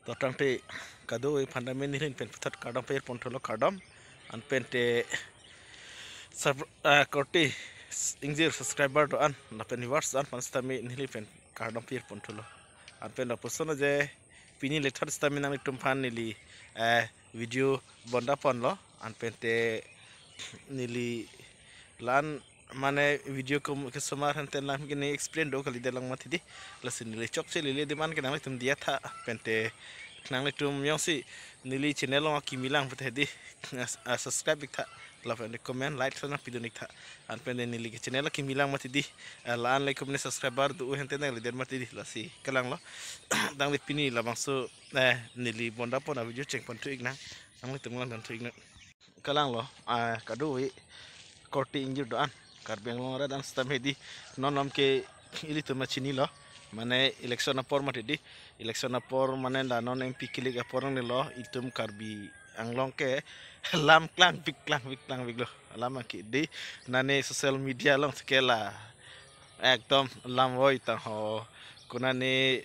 Tortampe kado e pandamen nirin pen putat kadam per pontolo kadam an pente korti ingzir subscriber do an na pen viewers an panstami nili pen kadam per pontolo an pen persona je pini letter stami nang tumpan nili video bonda ponlo an pente nili lan mane video ko kesemar hanten lam gini explain do kali dalang mati di lasin nili chok se lili di man kenang tum dia tha pente nang le tum yang si nili channel lo ki milang pete di subscribe tha la pente comment like sana video nik tha an pente nili ke channel ki milang mati di lan like kumne subscriber do hanten nang le der mati di lasi kalang lo dang le pini la bangso nili bonda pon video check pon tu igna nang le tum lang dan tu igna kalang lo kado wi korti injur do an karbeng long dan stam hedi non nom ke ili to machini lo mane election apor mate di election apor mane la non mp kilik apor ni lo itum karbi anglong ke lam klang big lo lam ke di nane social media long skela ekdom lam woi ta ho kunane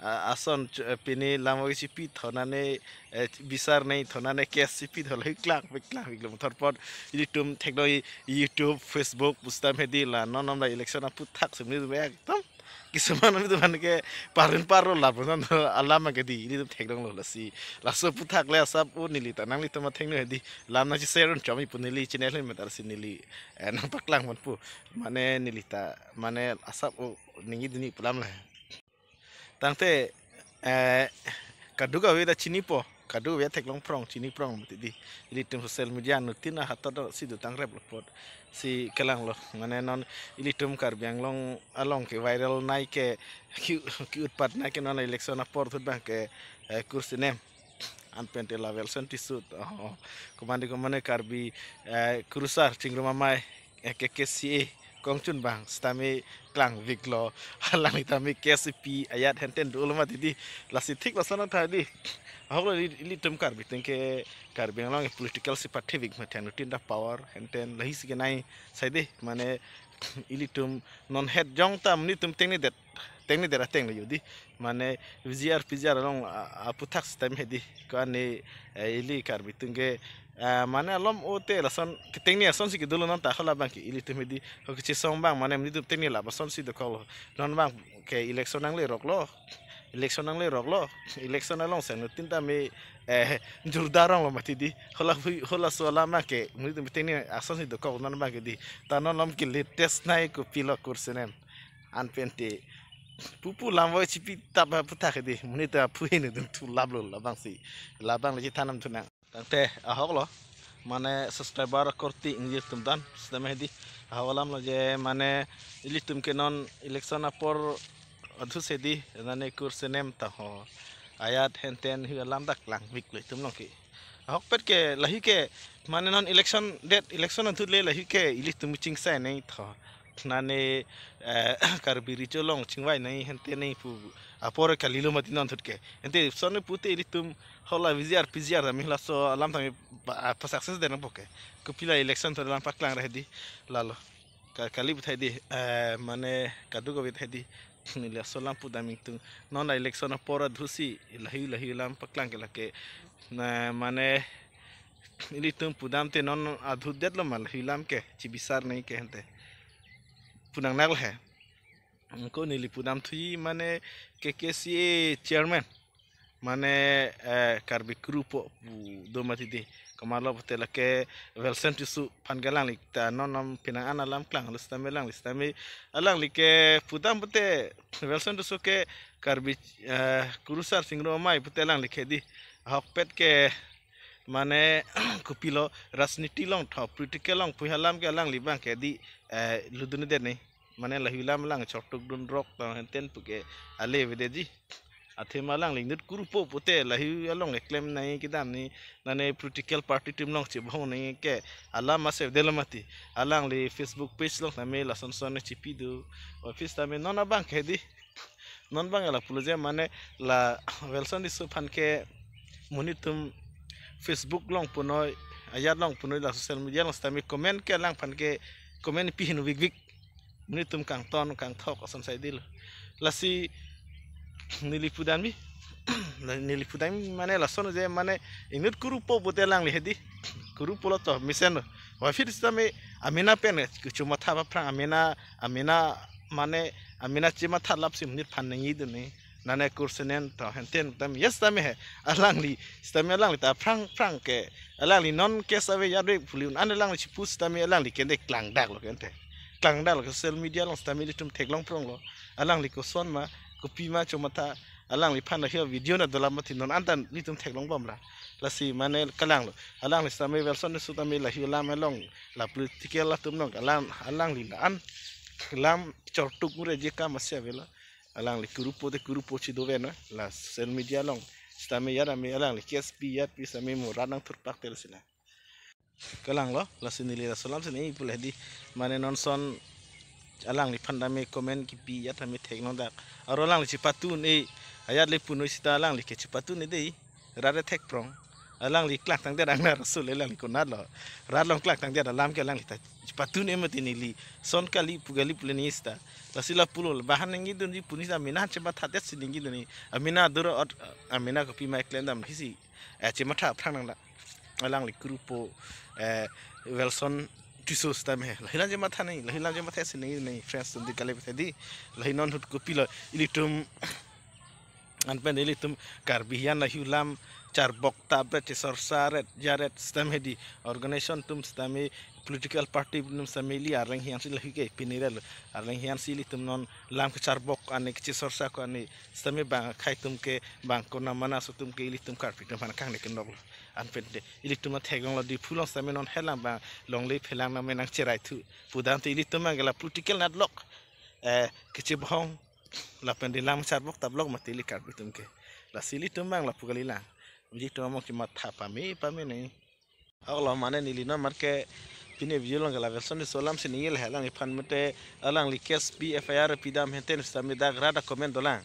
ason pini lam woi sipi thonane bisar nei thonane kes sipi thol klang big lo thorpot itum technology YouTube Facebook bustam hedi la non nom la election aput thak semni du ekdom কিছুমান আমি তো মানে পারেন পারো লাভ না আল্লাহ আমাকে দি ini তো ঠেক দং লসি লাসো পুথাকলে সব ও নিলি তা নাংলি তো মা ঠেকনো হেদি লাম না সেরন চমি পু নিলি চ্যানেল মে তার সি নিলি না পাকলাং মন পু মানে নিলি তা মানে আসব ও নিগি দিনি পুলাম না tangte kaduga we da chini po kadu we tek long prong chini prong mati di ili tum social media nutina hato si du tang rep pot si kelang lo mane non ili tum kar biang long along ke viral nai ke ki utpat nai ke non election apor thut bang ke kursi nem an pente level sentisut komandi komane karbi kurusar chingruma mai ke si kongchun bang stami klang viklo halang itami KCP ayat henten dulu mati di lasi tik lasana tadi aku li tem karbi tengke karbi yang lang political sifat vik mati anu tinda power henten lahi sigenai saide mane ili tum non head jong tam ni tum tengni det ateng yudi mane PGR long aputak stem hedi kane ili karbi tengke mana alam ote lasan ketengni ason si kedulu non takhala bang ki ili temedi ho ki song bang mana mni temni la bason si de kol non bang ke election nang le rok lo election along sen tinta me jurdarang lo mati di hola so la ma ke mni temni ason si de kol non bang di ta non lam ki latest nai ko pilo kursenem an pente pupu lambo chipi tap puta ke di mni ta puin dum tu lablo la bang si la bang le tanam tunang tangte ahok lo mane subscriber korti injir tumdan sistem hedi awalam lo je mane ili tumke non election apor adhu sedi nane kurse nem ta ho ayat henten hi alam dak lang wik le tum ki ahok pet ke lahi ke mane non election date election adhu le lahi ke ili tum ching sai nei tha nane karbi richolong chingwai nei henten nei pu apor kalilo mati non thutke ente sonne pute ili tum hola PGR mihla so alam tami pa success de napoke kupila election to lam paklang rehdi lalo kali buthai di mane kadu go buthai di nila so lam pu daming tu non election pora dhusi lahi lam paklang ke lake mane ili tum pudam te non adhu det lo mal hilam ke chibisar nei ke hente punang nagl hai ko nili pudam thui mane KKC chairman mane karbi grupo do mati di kamalo betela ke velsen tisu pangalang lik ta nonom pinang analam klang listame alang lik ke pudam bete velsen tisu ke karbi kurusar singro mai betelang lik di hokpet ke mane kupilo rasniti long tho political long puhalam ke alang libang ke di ludune de nei mane lahilam lang chotuk dun rok ta henten puke ale vedeji athe malang lingut grupo pote lahi along claim nai kidam ni nane political party team long che bhong nai ke alam ase delamati alang li Facebook page long name la son chipi du office tame non abang ke di non bang la puluje mane la welson di sufan ke munitum Facebook long punoi ayat long punoi la social media long tame comment ke lang pan ke comment pi hinu big munitum kang ton kang thok ason sai dil lasi nili pudan mi nili pudai mane lason je mane inut kurupo botelang lihedi kurupo lo to misen wa fir stame amina pen cuma thaba prang amina mane amina cima thalap sim nit phanangi duni nane kursenen to henten tam yes tame he alangli stame alangli ta prang ke alangli non ke save yadre puliun analangli chipus tame alangli kende klang dak lo kente klang dak lo social media long stame litum teklong prong lo alangli ko son ma ko pima cuma tha alangli phana hiya video na dalam mati non antan litum teklong bom la lasi mane kalang lo alangli stame version su tame la hiya lam long la political la tum nong alangli la an lam chortuk mure je ka masya vela alang li kurupo chi do vena la social media long stame yara me alang li KSP yat pi same mo ranang turpak tel sila kalang lo la sinili la salam sini pula di mane non son alang li phanda me comment ki pi yat me thek non dak aro alang li chipatu ne ayat le puno sita alang li ke chipatu ne dei rare thek prong alang li klak tang de rang na rasul alang li konat lo rar long klak tang de alam ke alang li ta chipatu ne mati ni li son kali pugali pulenista la sila pulo bahan ngi dun di punisa mina chema thatet siningi duni amina duro amina ko pi mai klendam hisi chema tha phrang nang la alang li grupo welson tisos tam he lahilan jema tha nei lahilan jema tha siningi nei friends dun di kale di lahinon hut ko pilo ilitum anpen ilitum karbihan la hulam char bokta bet sorsaret jaret stam hedi organization tum stame political party num samili arlang hian si lahi ke pinirel arlang hian si litum non lam ke char bok ane ke sorsa ko ane stame bang khai tum ke bang ko na mana so tum ke ilitum karpit tum kang ne ke nog anpen de ilitum na thegong lo di phulong stame non helang bang long le phelang na menang cherai thu pudan te ilitum gala political nat lok ke che bhong la pen de lam char bok tablok matili karpit tum ke la sili tum bang la pugalila Jadi tu amok cuma pami ni. Kalau mana ni lina marke pine video lang la version de solam sini yel halang ipan mete alang li kes bi FIR pidam henten stami dag rada komen dolang.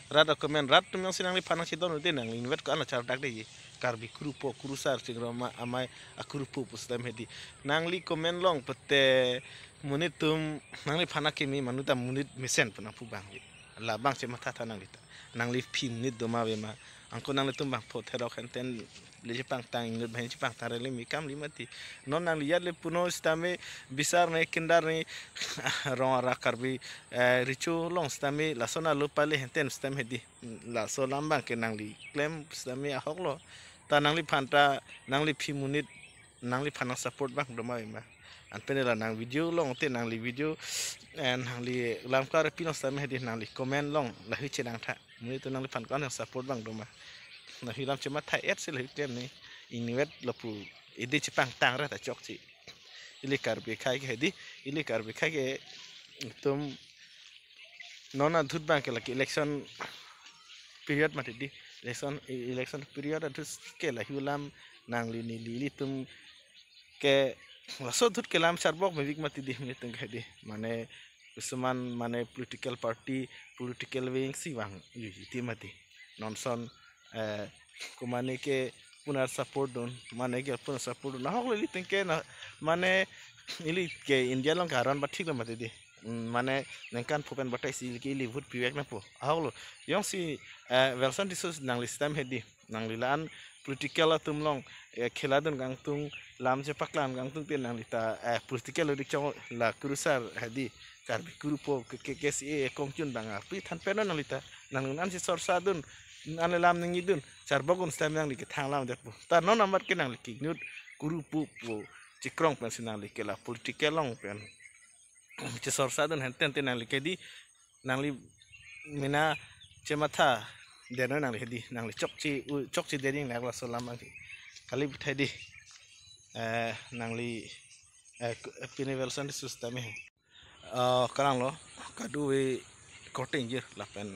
Rada komen rat tu yang sinang li panang sidon ude nang invert ko ana char dag de karbi grupo kurusar sigroma amai akrupo pustam hedi. Nang li komen long pete munit tum nang li panak kimi manuta munit misen puna pubang. La bang cema tata nang lita. Nang li pin nit doma bema. Angko nang letum bang pot herok henten le Jepang tang ingut bang Jepang tang rele mikam limati non nang lihat le puno stame bisar ne kendar ne rong rakar bi ricu long stame la sona lupa le henten stame hedi la so lambang ke nang li claim stame ahok lo ta nang li phanta nang li phimunit nang li phana support bang doma ma an penela nang video long te nang li video nang li lamkar pino stame hedi nang li comment long la hi chenang tha mui tu nang li phan kan support bang doma na hilam cuma thai et sel hitem ni inwet lapu ide Jepang tang ra ta chok chi ili karbe khai ke di ili karbe khai ke tum nona dhut bang ke laki election period mati di election period atus ke la hilam nang li ni li tum ke laso dhut ke lam charbok mevik mati di mi tung di mane usuman mane political party political wing si bang iti mati nonson kumane ke punar support don mane ke punar support na hok li tengke na mane ili ke India long karan ba thik mate di mane nengkan phupen batai si ki li vut piwek na po hok lo yong si version disus nang listam hedi nang lilan political atum long khela don gang tung lam je paklan gang tung ten nang lita political ri chong la kurusar hedi karbi grupo ke si kongchun banga pi than penon nang lita nang nan si sorsa dun ane lam ningi dun charbogun stem yang like thang lam dekpo ta no number ke nang like nut grupo po chikrong pen sinang like la political long pen che sorsa dun henten ten nang like di nang li mina chematha deno nang like di nang li chokchi dening nang la solam ang kali bithai di nang li pine version system he karang lo kadu we koting jer la pen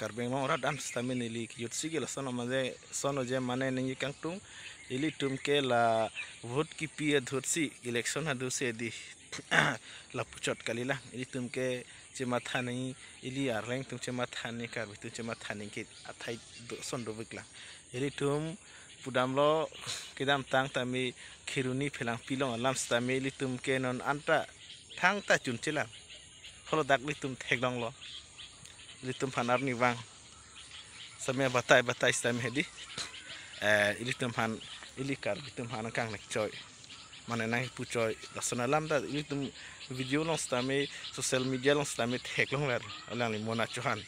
karbeng mo ora dan stamin ili yut sigil sono je mane ningi kangtung ili tumke la vote ki pi dhursi election hadu se di la puchot kalila ili tumke chema thani ili arleng tum chema thani kar bitu chema thani ke athai son do bikla ili tum pudamlo kidam tang tami khiruni phelang pilong alam stami ili tumke non anta thang ta chunchila holo dak li tum theglong lo litum phanar ni bang sampai batai stem hedi ili tumhan ili kar tumhan kang nak coy mana nang pucoy lasana lam da ili tum video long stame social media long stame tek long lar alang li mona chohan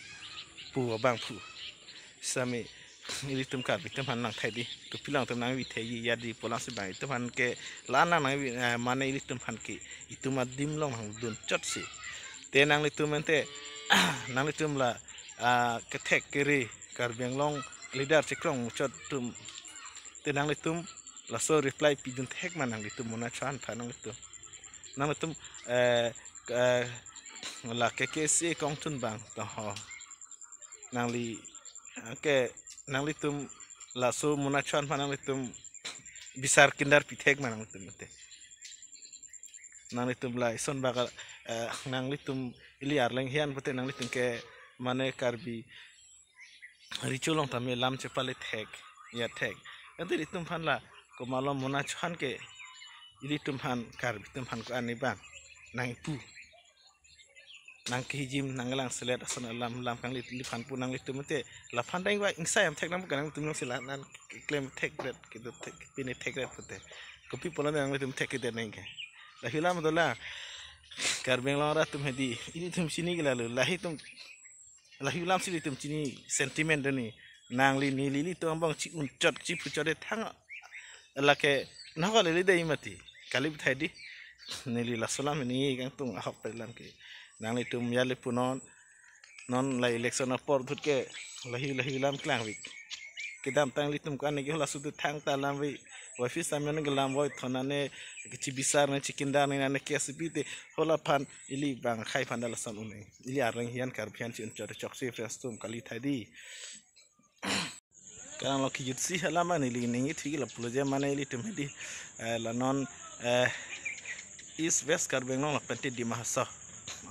pu bang pu sami ili tum kar tumhan nang thai di tu pilang tum nang wi thai ya di polang si bang tumhan ke lana nang mana ili tumhan ke itu madim long hang dun chot si te nang li tum mente nang li tum la ke tek kiri kar beng long leader cekrong chot tum te nang li tum la so reply pidun tek man nang li tum mona chan pha nang li tum la ke se kong tun bang to ho nang li ke nang li tum la so mona chan pha nang li tum bisar kindar pi tek man nang li tum te nang li tum la son ba nang li tum ili arleng hian pate nang li tum ke mane karbi riculong tami lam cepale tek ya tek nanti ditum phan la ko malom mona chan ke ili tum phan karbi tum phan ko ani bang nang pu nang hijim nang lang selet asan lam kang li phan pu nang li tum te la phan dai wa ingsa am tek nam kan tum sila nan claim tek red kitu tek pini tek red pute kopi pola nang li tum tek ke nang ke la hilam dola karbeng long ra tum hedi ini tum sini gelalu lahi tum lahi ulam sili tum cini sentiment dani nang li ni li tu ambang ci uncot ci pucode thang lake naga li dei mati kalib thadi ni li la solam ni gang tung ahok pelam ke nang li tum ya le punon non la election por dhut ke lahi ulam klang wik kedam tang li tum kan ni hola su thang ta lam wi wifi samyon gelam boy thonane ci bisar na cikindar ni na ke sibite hola phan ili bang khai phan dal san unai ili arang hian kar phian chin chor chok se festum kali thadi kan lo ki jutsi halama ni li ningi thigi la ploje mane ili tumedi la non east west kar beng la pente di mahasa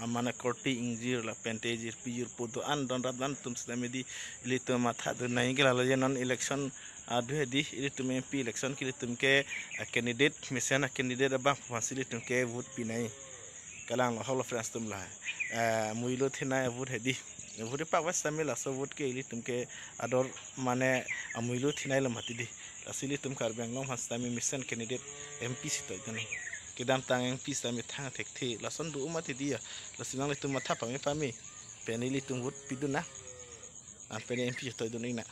amana korti ingjir la pente jir pijur puto an don rabdan tum slamedi ili to matha do nai gela lo je non election adu di ili tum mp election ki tum ke candidate misena candidate abang fasili tum ke vote pinai kalang lo holo friends tum la muilo thina vote hedi vote pa was tamila so vote ke ili tum ke ador mane muilo thinai lam hati di asili tum kar beng long has tami mission candidate mp sito jani kedam tang mp sami thang thek the lason du umati dia lasinang le tum matha pami pami penili tum vote piduna an pene mp to dunina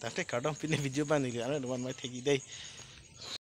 tante kadam pine video banili ana wan mai thegi dei